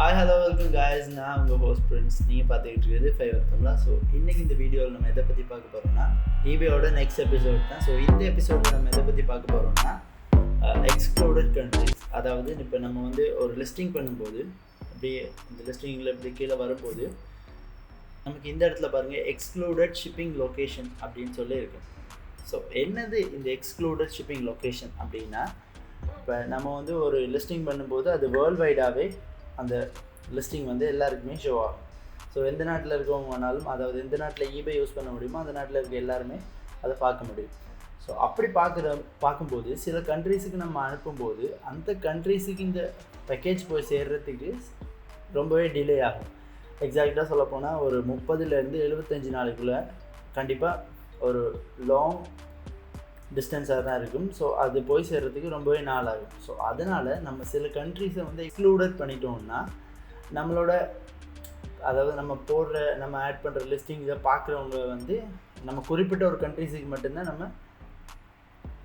Hi hello welcome guys. நான் உங்கள் host Prince. நீங்கள் பார்த்துக்கிட்டு இருக்கிறது ஃபைவர். ஸோ இன்றைக்கி இந்த வீடியோவில் நம்ம எதை பற்றி பார்க்க போகிறோம்னா eBayயோட நெக்ஸ்ட் எபிசோட் தான். ஸோ இந்த எபிசோடில் நம்ம எதை பற்றி பார்க்க போகிறோம்னா எக்ஸ்க்ளூடட் கண்ட்ரிஸ். அதாவது இப்போ நம்ம வந்து ஒரு லிஸ்டிங் பண்ணும்போது அப்படியே இந்த லிஸ்டிங்கில் இப்படி கீழே வரும்போது நமக்கு இந்த இடத்துல பாருங்கள் எக்ஸ்க்ளூடட் ஷிப்பிங் லொக்கேஷன் அப்படின்னு சொல்லி இருக்கு. ஸோ என்னது இந்த எக்ஸ்க்ளூடட் ஷிப்பிங் லொக்கேஷன் அப்படின்னா, இப்போ நம்ம வந்து ஒரு லிஸ்டிங் பண்ணும்போது அது வேர்ல்டு வைடாகவே அந்த லிஸ்டிங் வந்து எல்லாருக்குமே ஷோ ஆகும். ஸோ எந்த நாட்டில் இருக்கவங்க வேணாலும், அதாவது எந்த நாட்டில் eBay யூஸ் பண்ண முடியுமோ அந்த நாட்டில் இருக்க எல்லாருமே அதை பார்க்க முடியும். ஸோ அப்படி பார்க்கும்போது சில கண்ட்ரீஸுக்கு நம்ம அனுப்பும்போது அந்த கண்ட்ரீஸுக்கு இந்த பேக்கேஜ் போய் சேர்கிறதுக்கு ரொம்பவே டிலே ஆகும். எக்ஸாக்டாக சொல்லப்போனால் ஒரு 30லேருந்து 75 நாளுக்குள்ளே கண்டிப்பாக ஒரு லாங் டிஸ்டன்ஸாக தான் இருக்கும். ஸோ அது போய் சேர்கிறதுக்கு ரொம்பவே நாள் ஆகும். ஸோ அதனால் நம்ம சில கண்ட்ரீஸை வந்து எக்ஸ்க்ளூடட் பண்ணிட்டோம்னா நம்மளோட, அதாவது நம்ம ஆட் பண்ணுற லிஸ்டிங் இதை பார்க்குறவங்க வந்து நம்ம குறிப்பிட்ட ஒரு கண்ட்ரீஸுக்கு மட்டும்தான்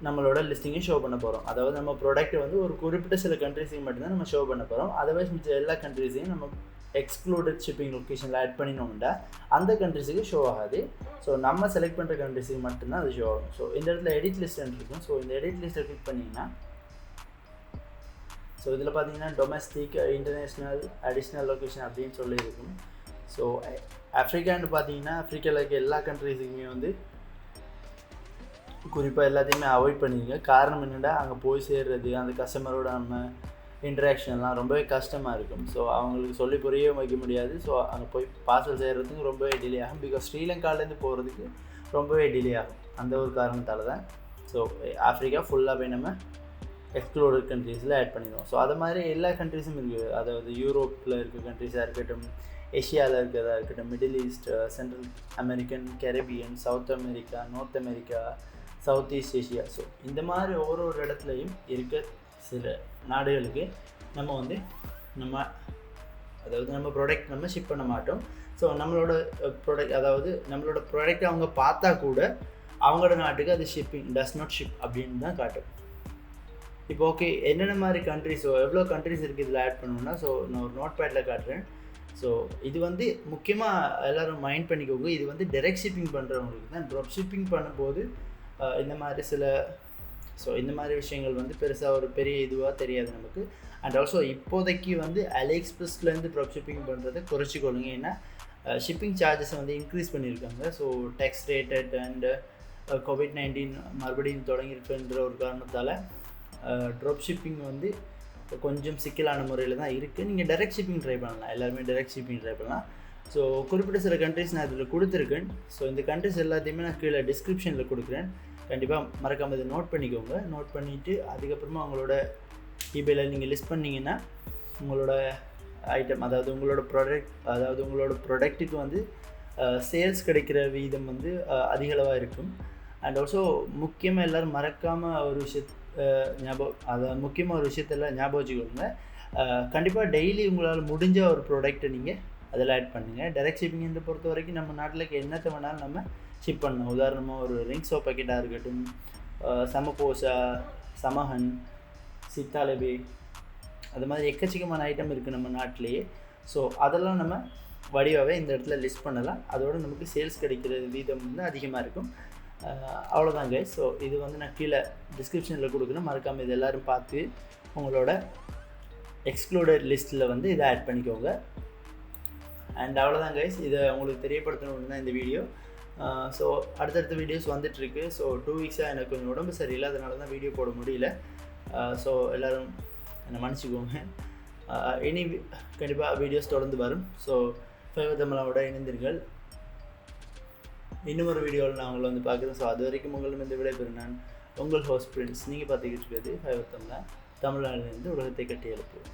நம்மளோட லிஸ்டிங்கை ஷோ பண்ண போகிறோம். அதாவது நம்ம ப்ராடக்ட்டை வந்து ஒரு குறிப்பிட்ட சில கண்ட்ரீஸுக்கு மட்டும்தான் நம்ம ஷோ பண்ண போகிறோம். அதர்வைஸ் மிச்ச எல்லா கண்ட்ரீஸையும் நம்ம எக்ஸ்க்ளூடட் ஷிப்பிங் லொக்கேஷனில் ஆட் பண்ணினோம்னா அந்த கண்ட்ரிஸுக்கு ஷோ ஆகாது. ஸோ நம்ம செலக்ட் பண்ணுற கண்ட்ரிஸுக்கு மட்டும்தான் அது ஷோ ஆகும். ஸோ இந்த இடத்துல எடிட் லிஸ்ட் இருக்கும். ஸோ இந்த எடிட் லிஸ்ட்டை கிளிக் பண்ணிங்கன்னா, ஸோ இதில் பார்த்தீங்கன்னா டொமஸ்டிக், இன்டர்நேஷ்னல், அடிஷ்னல் லொக்கேஷன் அப்படின்னு சொல்லி இருக்கும். ஸோ ஆஃப்ரிக்கான்னு பார்த்தீங்கன்னா ஆஃப்ரிக்காவில் இருக்க எல்லா கண்ட்ரிஸுக்குமே வந்து குறிப்பாக எல்லாத்தையுமே அவாய்ட் பண்ணிடுங்க. காரணம் என்னென்னா, அங்கே போய் சேர்றது, அந்த கஸ்டமரோட நம்ம இன்ட்ராக்ஷன்லாம் ரொம்பவே கஷ்டமாக இருக்கும். ஸோ அவங்களுக்கு சொல்லி புரியவே வைக்க முடியாது. ஸோ அங்கே போய் பார்சல் செய்கிறதுக்கு ரொம்பவே டிலே ஆகும். பிகாஸ் ஸ்ரீலங்காலேருந்து போகிறதுக்கு ரொம்பவே டிலே ஆகும். அந்த ஒரு காரணத்தால் தான் ஸோ ஆஃப்ரிக்கா ஃபுல்லாகவே நம்ம எக்ஸ்க்ளூடட் கண்ட்ரீஸில் ஆட் பண்ணிடுவோம். ஸோ அது மாதிரி எல்லா கண்ட்ரீஸும் இருக்குது. அதாவது யூரோப்பில் இருக்க கண்ட்ரீஸாக இருக்கட்டும், ஏஷியாவில் இருக்கிறதா இருக்கட்டும், Middle East, Central American, Caribbean, South America, North America, South East Asia. So இந்த மாதிரி ஒரு இடத்துலையும் இருக்க சில நாடுகளுக்கு நம்ம ப்ராடக்ட் நம்ம ஷிப் பண்ண மாட்டோம். ஸோ நம்மளோட ப்ராடக்ட் அவங்க பார்த்தா கூட அவங்களோட நாட்டுக்கு அது ஷிப்பிங் டஸ் நாட் ஷிப் அப்படின்னு தான் காட்டும். இப்போ ஓகே, என்னென்ன மாதிரி கண்ட்ரிஸ், எவ்வளோ கண்ட்ரிஸ் இருக்குது இதில் ஆட் பண்ணணும்னா, ஸோ நான் ஒரு நோட் பேடில் காட்டுறேன். ஸோ இது வந்து முக்கியமாக எல்லோரும் மைண்ட் பண்ணிக்கோங்க. இது வந்து டைரெக்ட் ஷிப்பிங் பண்ணுறவங்களுக்கு தான். ட்ராப் ஷிப்பிங் பண்ணும்போது இந்த மாதிரி விஷயங்கள் வந்து பெருசாக ஒரு பெரிய இதுவாக தெரியாது நமக்கு. அண்ட் ஆல்சோ இப்போதைக்கு வந்து அலிஎக்ஸ்பிரஸ்லேருந்து ட்ராப் ஷிப்பிங் பண்ணுறதை குறைச்சிக்கொள்ளுங்க. ஏன்னா ஷிப்பிங் சார்ஜஸ் வந்து இன்க்ரீஸ் பண்ணியிருக்காங்க. So tax rated and COVID-19 மறுபடியும் தொடங்கியிருக்குன்ற ஒரு காரணத்தால் ட்ராப் ஷிப்பிங் வந்து கொஞ்சம் சிக்கலான முறையில் தான் இருக்குது. நீங்கள் டைரெக்ட் ஷிப்பிங் ட்ரை பண்ணலாம். எல்லாருமே டைரெக்ட் ஷிப்பிங் ட்ரை பண்ணலாம். ஸோ குறிப்பிட்ட சில கண்ட்ரிஸ் நான் இதில் கொடுத்துருக்கேன். ஸோ இந்த கண்ட்ரிஸ் எல்லாத்தையுமே நான் கீழே டிஸ்கிரிப்ஷனில் கொடுக்குறேன். கண்டிப்பாக மறக்காமல் இதை நோட் பண்ணிக்கோங்க. நோட் பண்ணிவிட்டு அதுக்கப்புறமா உங்களோட eBayல நீங்கள் லிஸ்ட் பண்ணிங்கன்னா உங்களோட ஐட்டம், அதாவது உங்களோட ப்ராடக்ட்டுக்கு வந்து சேல்ஸ் கிடைக்கிற வீதம் வந்து அதிகளவாக இருக்கும். அண்ட் ஆல்சோ முக்கியமாக எல்லோரும் மறக்காமல் ஒரு விஷயத்தெல்லாம் ஞாபகம் வச்சுக்கோங்க. கண்டிப்பாக டெய்லி உங்களால் முடிஞ்ச ஒரு ப்ராடக்ட்டை நீங்கள் அதில் ஆட் பண்ணுங்கள். டைரெக்ட் ஷிப்பிங்கை பொறுத்த வரைக்கும் நம்ம நாட்டில் என்னத்தை வேணாலும் நம்ம ஷிப் பண்ணணும். உதாரணமாக ஒரு ரிங் சோப் பேக்கெட்டாக இருக்கட்டும், சமபோசா, சமஹன், சித்தாலபி, அது மாதிரி எக்கச்சக்கமான ஐட்டம் இருக்குது நம்ம நாட்டிலேயே. ஸோ அதெல்லாம் நம்ம வடிவாகவே இந்த இடத்துல லிஸ்ட் பண்ணலாம். அதோடு நமக்கு சேல்ஸ் கிடைக்கிற வீதம் வந்து அதிகமாக இருக்கும். அவ்வளோதான் கைஸ். ஸோ இது வந்து நான் கீழே டிஸ்கிரிப்ஷனில் கொடுக்குறேன். மறக்காமல் இது எல்லோரும் பார்த்து உங்களோட எக்ஸ்க்ளூடட் லிஸ்ட்டில் வந்து இதை ஆட் பண்ணிக்கோங்க. அண்ட் அவ்வளோதான் கைஸ். இதை உங்களுக்கு தெரியப்படுத்தணும்னு தான் இந்த வீடியோ. ஸோ அடுத்தடுத்த வீடியோஸ் வந்துட்டுருக்கு. ஸோ 2 வீக்ஸாக எனக்கு கொஞ்சம் உடம்பு சரியில்லை, அதனால தான் வீடியோ போட முடியல. ஸோ எல்லோரும் என்னை மன்னிச்சிக்கோங்க. இனி கண்டிப்பாக வீடியோஸ் தொடர்ந்து வரும். ஸோ ஃபைவர் தமிழோட இணைந்தீர்கள். இன்னும் ஒரு வீடியோவில் நான் உங்களை வந்து பார்க்குறேன். ஸோ அது வரைக்கும் உங்களும் இந்த விடைபெறும் நான் உங்கள் ஹோஸ்ட் பிரின்ஸ். நீங்கள் பார்த்துக்கிட்டு இருக்கிறது ஃபைவர் தமிழ்நாட்டிலேருந்து உலகத்தை கட்டி எழுப்புவோம்.